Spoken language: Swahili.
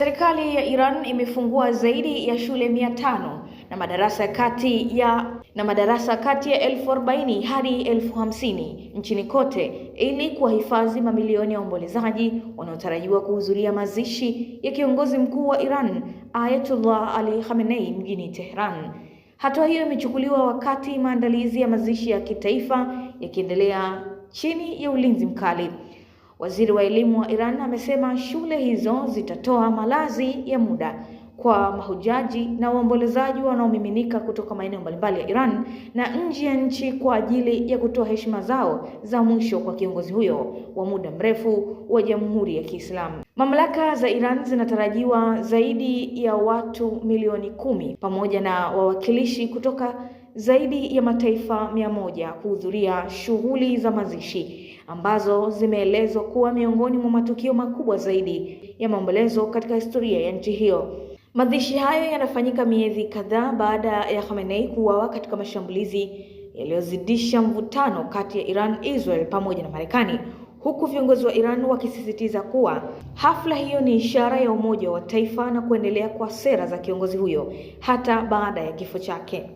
Serikali ya Iran imefungua zaidi ya shule 500 na madarasa kati ya 40,000 hadi 50,000 nchini kote ili kuwahifadhi mamilioni ya waombolezaji wanaotarajiwa kuhudhuria mazishi ya kiongozi mkuu wa Iran Ayatollah Ali Khamenei mjini Tehran. Hatua hiyo imechukuliwa wakati maandalizi ya mazishi ya kitaifa yakiendelea chini ya ulinzi mkali. Waziri wa elimu wa Iran amesema shule hizo zitatoa malazi ya muda kwa mahujaji na waombolezaji wanaomiminika kutoka maeneo mbalimbali ya Iran na nje ya nchi kwa ajili ya kutoa heshima zao za mwisho kwa kiongozi huyo wa muda mrefu wa Jamhuri ya Kiislamu. Mamlaka za Iran zinatarajiwa zaidi ya watu milioni 10 pamoja na wawakilishi kutoka zaidi ya mataifa 100 kuhudhuria shughuli za mazishi ambazo zimeelezwa kuwa miongoni mwa matukio makubwa zaidi ya maombolezo katika historia ya nchi hiyo. Mazishi hayo yanafanyika miezi kadhaa baada ya Khamenei kuuawa katika mashambulizi yaliyozidisha mvutano kati ya Iran, Israel pamoja na Marekani, huku viongozi wa Iran wakisisitiza kuwa hafla hiyo ni ishara ya umoja wa taifa na kuendelea kwa sera za kiongozi huyo hata baada ya kifo chake.